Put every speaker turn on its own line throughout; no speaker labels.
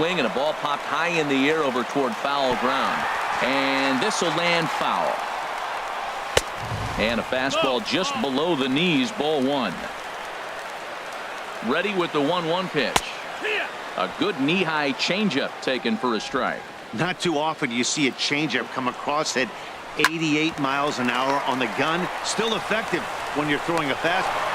swing, and a ball popped high in the air over toward foul ground. And this will land foul. And a fastball just below the knees, ball one. Ready with the 1-1 pitch. A good knee-high changeup taken for a strike.
Not too often do you see a changeup come across at 88 miles an hour on the gun. Still effective when you're throwing a fastball.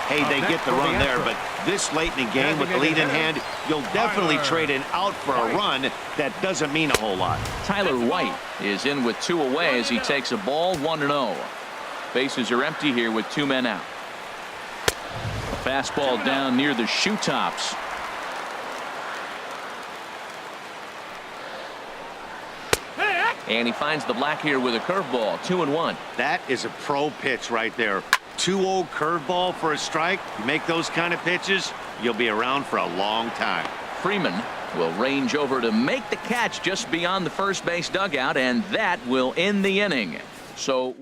Hey, they get the run there, but this late in the game with the lead in hand, you'll definitely trade an out for a run. That doesn't mean a whole lot.
Tyler White is in with 2 away as he takes a ball, 1-0. Bases are empty here with 2 men out. A fastball down near the shoe tops. And he finds the black here with a curveball, 2-1.
That is a pro pitch right there. 2-0 curveball for a strike. You make those kind of pitches, you'll be around for a long time.
Freeman will range over to make the catch just beyond the first base dugout, and that will end the inning. So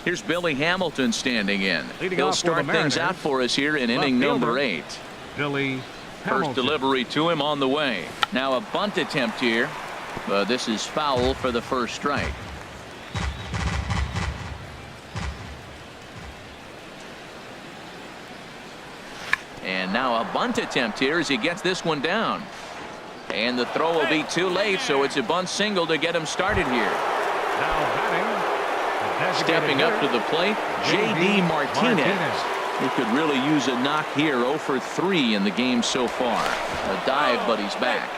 here's Billy Hamilton standing in. He'll start things out for us here in inning number 8.
Billy
First delivery to him on the way. Now a bunt attempt here, but this is foul for the first strike. And now a bunt attempt here as he gets this one down. And the throw will be too late, so it's a bunt single to get him started here.
Now batting,
stepping up to the plate, J.D. Martinez. He could really use a knock here. 0 for 3 in the game so far. A dive, but he's back.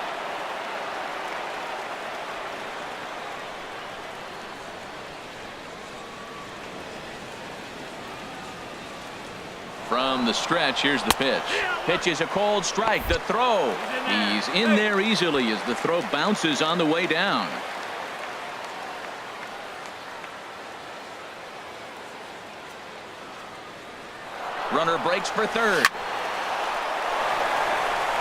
From the stretch, here's the pitch. Pitch is a cold strike. The throw. He's in there easily as the throw bounces on the way down. Runner breaks for third.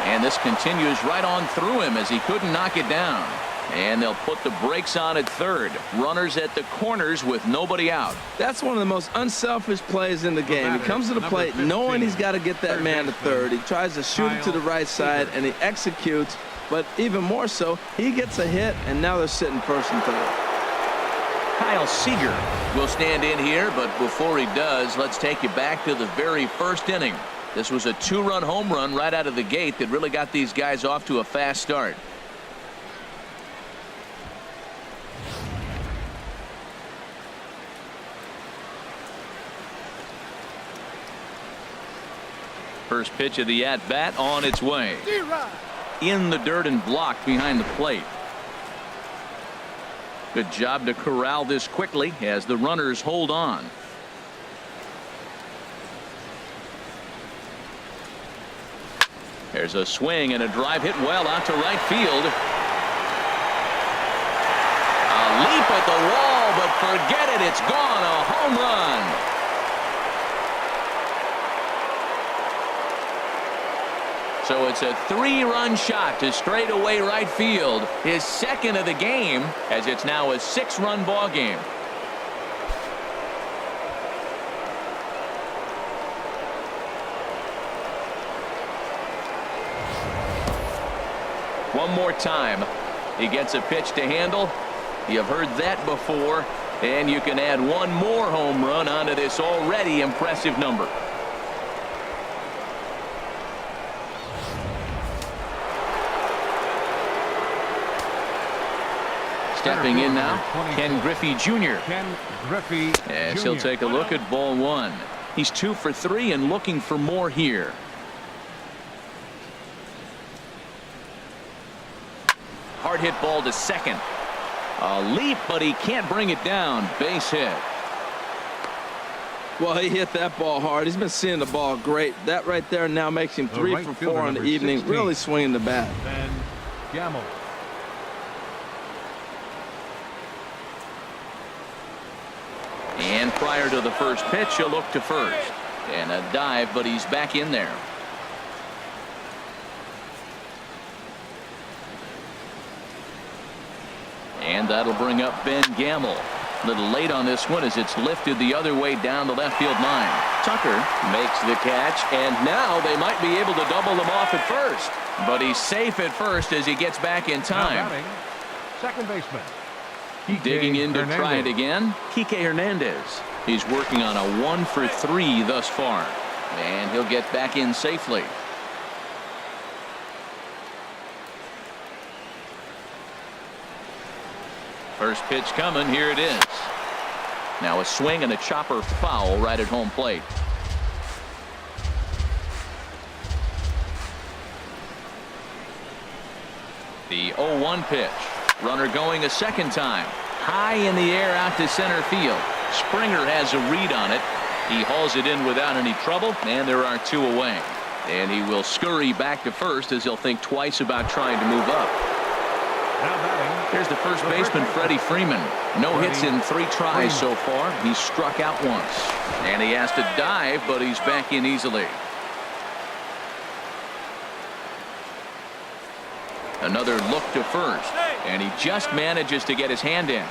And this continues right on through him as he couldn't knock it down. And they'll put the brakes on at third. Runners at the corners with nobody out.
That's one of the most unselfish plays in the game. He comes to the plate knowing he's got to get that man to third. He tries to shoot it to the right side, and he executes. But even more so, he gets a hit, and now they're sitting first and third.
Kyle Seager will stand in here, but before he does, let's take you back to the very first inning. This was a 2-run home run right out of the gate that really got these guys off to a fast start. First pitch of the at-bat on its way. In the dirt and blocked behind the plate. Good job to corral this quickly as the runners hold on. There's a swing and a drive hit well out to right field. A leap at the wall, but forget it. It's gone. A home run. So it's a 3-run shot to straightaway right field, his second of the game, as it's now a 6-run ball game. One more time. He gets a pitch to handle. You've heard that before, and you can add one more home run onto this already impressive number. Stepping in now, Ken Griffey Jr. As he'll take a look at ball one. He's 2 for 3 and looking for more here. Hard hit ball to second. A leap, but he can't bring it down. Base hit.
Well, he hit that ball hard. He's been seeing the ball great. That right there now makes him 3 for 4 on the evening. 16. Really swinging the bat.
Then Gamble.
And prior to the first pitch, he'll look to first. And a dive, but he's back in there. And that'll bring up Ben Gamble. A little late on this one as it's lifted the other way down the left field line. Tucker makes the catch, and now they might be able to double him off at first. But he's safe at first as he gets back in time.
Second baseman.
Digging in to try it again, Kike Hernandez. He's working on a 1-for-3 thus far, and he'll get back in safely. First pitch coming. Here it is. Now a swing and a chopper foul right at home plate. The 0-1 pitch. Runner going a second time. High in the air out to center field. Springer has a read on it. He hauls it in without any trouble, and there are 2 away. And he will scurry back to first as he'll think twice about trying to move up. Here's the first baseman, Freddie Freeman. No hits in 3 tries so far. He's struck out once. And he has to dive, but he's back in easily. Another look to first, and he just manages to get his hand in.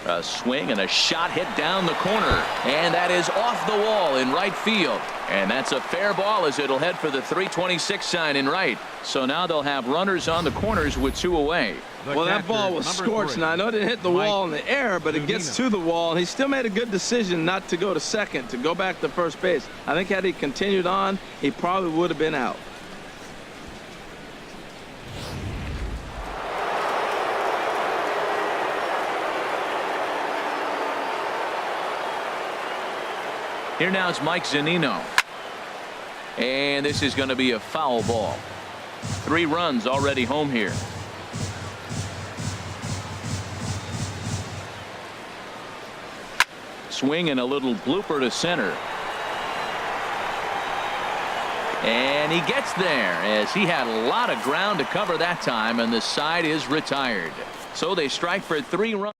A swing and a shot hit down the corner, and that is off the wall in right field. And that's a fair ball as it'll head for the 326 sign in right. So now they'll have runners on the corners with 2 away.
Well, that ball was scorched. Now, I know it didn't hit the wall in the air, but it gets to the wall. And he still made a good decision not to go to second, to go back to first base. I think had he continued on, he probably would have been out.
Here now is Mike Zunino. And this is going to be a foul ball. 3 runs already home here. Swing and a little blooper to center. And he gets there as he had a lot of ground to cover that time, and the side is retired. So they strike for 3 runs.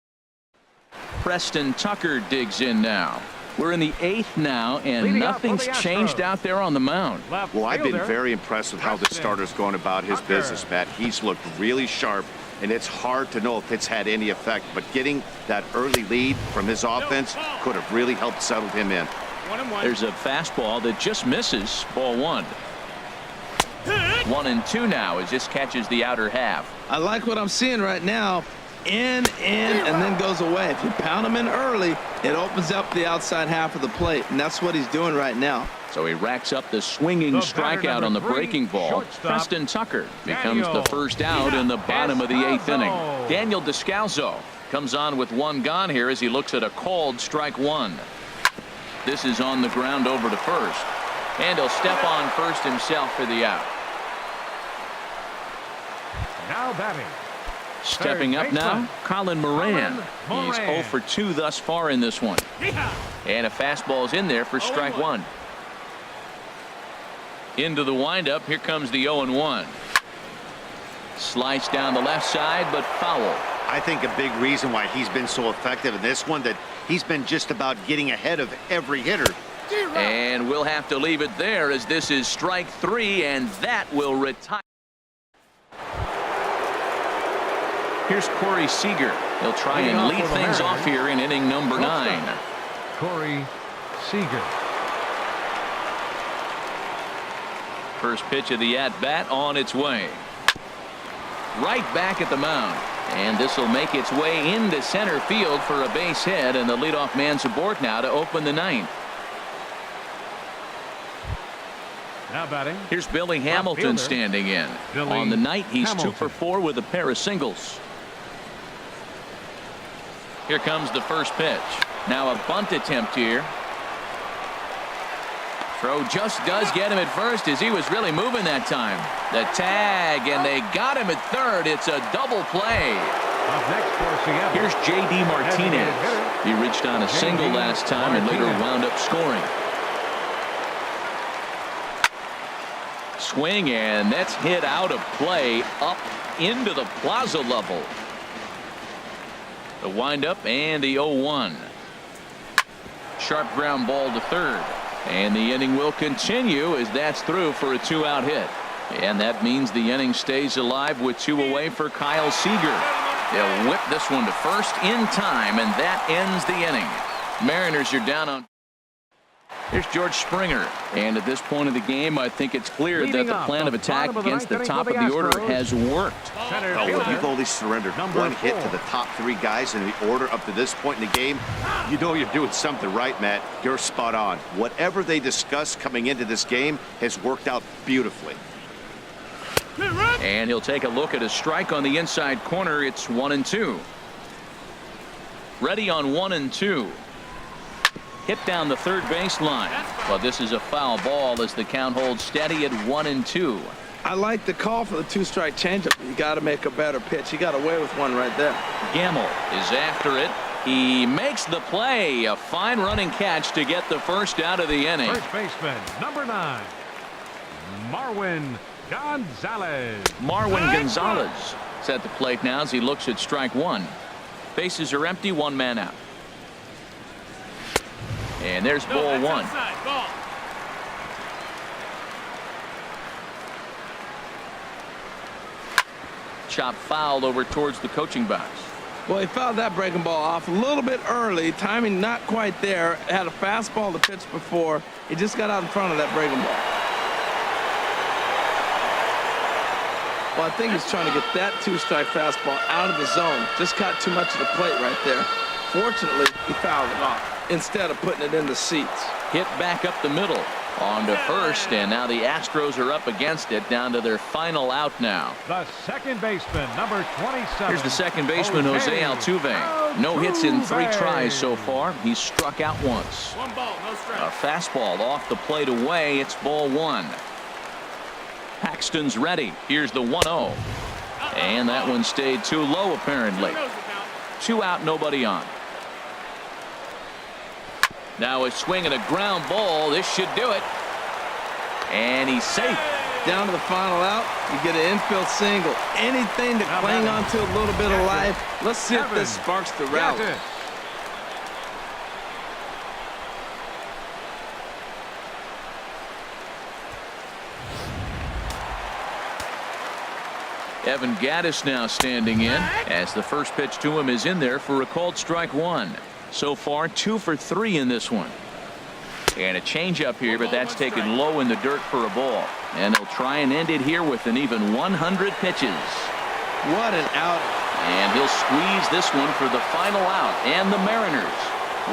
Preston Tucker digs in now. We're in the 8th now, and nothing's changed out there on the mound.
Well, I've been very impressed with how the starter's going about his business, Matt. He's looked really sharp, and it's hard to know if it's had any effect. But getting that early lead from his offense could have really helped settle him in.
There's a fastball that just misses. Ball 1. 1-2 now as this catches the outer half.
I like what I'm seeing right now. In, and then goes away. If you pound him in early, it opens up the outside half of the plate, and that's what he's doing right now.
So he racks up the swinging strikeout on the breaking ball. Preston Tucker becomes the first out in the bottom of the 8th inning. Daniel Descalso comes on with 1 gone here as he looks at a called strike 1. This is on the ground over to first, and he'll step on first himself for the out.
Now batting.
Stepping up now, Colin Moran. He's 0 for 2 thus far in this one. And a fastball's in there for strike 1. Into the windup. Here comes the 0-1. Sliced down the left side, but foul.
I think a big reason why he's been so effective in this one, that he's been just about getting ahead of every hitter.
And we'll have to leave it there as this is strike 3, and that will retire. Here's Corey Seager. He'll try and lead things off here in inning number 9.
Corey Seager.
First pitch of the at-bat on its way. Right back at the mound. And this will make its way into center field for a base hit, and the leadoff man's aboard now to open the 9th.
Now batting.
Here's Billy Hamilton standing in. On the night, he's 2 for 4 with a pair of singles. Here comes the first pitch. Now a bunt attempt here. Throw just does get him at first as he was really moving that time. The tag, and they got him at third. It's a double play. Here's J.D. Martinez. He reached on a single last time and later wound up scoring. Swing, and that's hit out of play up into the plaza level. The windup and the 0-1. Sharp ground ball to third. And the inning will continue as that's through for a 2-out hit. And that means the inning stays alive with 2 away for Kyle Seager. They'll whip this one to first in time, and that ends the inning. Mariners are down on. Here's George Springer, and at this point of the game, I think it's clear that the plan of attack against the top of the order has worked.
Oh, when you've only surrendered one hit to the top 3 guys in the order up to this point in the game, you know you're doing something right, Matt. You're spot on. Whatever they discussed coming into this game has worked out beautifully.
And he'll take a look at a strike on the inside corner. It's 1-2. Ready on 1-2. Hit down the third baseline. But this is a foul ball as the count holds steady at 1-2.
I like the call for the 2-strike changeup. You got to make a better pitch. He got away with one right there.
Gamble is after it. He makes the play. A fine running catch to get the first out of the inning.
First baseman, number 9, Marwin Gonzalez.
Marwin Gonzalez is at the plate now as he looks at strike 1. Bases are empty, 1 man out. And there's ball 1. Chop fouled over towards the coaching box.
Well, he fouled that breaking ball off a little bit early. Timing not quite there. Had a fastball to pitch before. He just got out in front of that breaking ball. Well, I think he's trying to get that 2-strike fastball out of the zone. Just caught too much of the plate right there. Fortunately, he fouled it off instead of putting it in the seats.
Hit back up the middle. On to first, and now the Astros are up against it, down to their final out now.
The second baseman, number 27.
Here's the second baseman, Jose Altuve. No hits in 3 tries so far. He's struck out once.
1 ball, no strike.
A fastball off the plate away. It's ball 1. Paxton's ready. Here's the 1-0. And that one stayed too low, apparently. 2 out, nobody on. Now a swing and a ground ball. This should do it. And he's safe.
Down to the final out. You get an infield single. Anything to cling on to a little bit of life. Let's see if this sparks the rally.
Evan Gattis now standing in as the first pitch to him is in there for a called strike 1. So far 2 for 3 in this one. And a changeup here, but that's taken low in the dirt for a ball. And they'll try and end it here with an even 100 pitches.
What an out.
And he'll squeeze this one for the final out. And the Mariners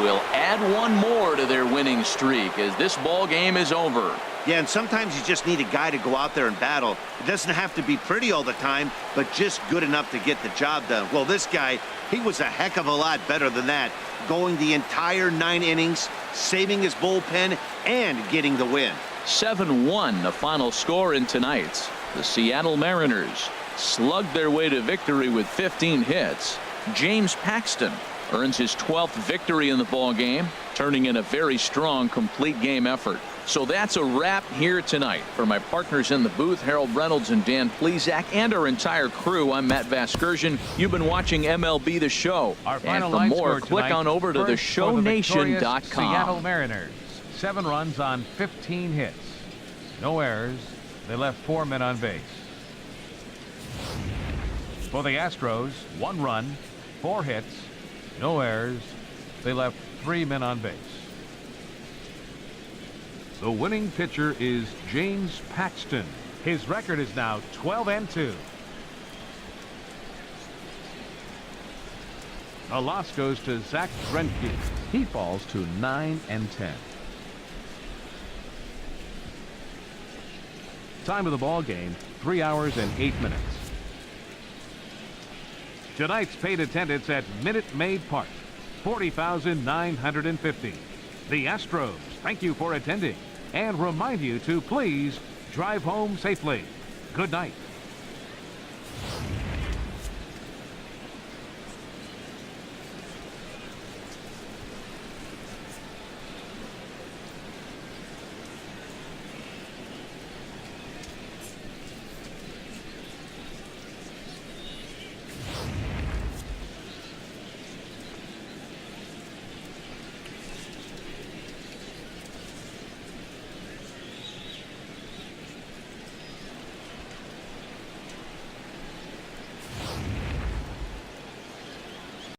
will add 1 more to their winning streak as this ball game is over.
Yeah, and sometimes you just need a guy to go out there and battle. It doesn't have to be pretty all the time, but just good enough to get the job done. Well, this guy, he was a heck of a lot better than that, going the entire 9 innings, saving his bullpen, and getting the win.
7-1 the final score in tonight's. The Seattle Mariners slugged their way to victory with 15 hits. James Paxton earns his 12th victory in the ball game, turning in a very strong complete game effort. So that's a wrap here tonight. For my partners in the booth, Harold Reynolds and Dan Plesac, and our entire crew, I'm Matt Vasgersian. You've been watching MLB The Show. And for more, click on over to theshownation.com.
Seattle Mariners, 7 runs on 15 hits. No errors. They left 4 men on base. For the Astros, 1 run, 4 hits, no errors. They left 3 men on base. The winning pitcher is James Paxton. His record is now 12-2. A loss goes to Zach Greinke. He falls to 9-10. Time of the ball game, 3 hours and 8 minutes. Tonight's paid attendance at Minute Maid Park, 40,950. The Astros thank you for attending and remind you to please drive home safely. Good night.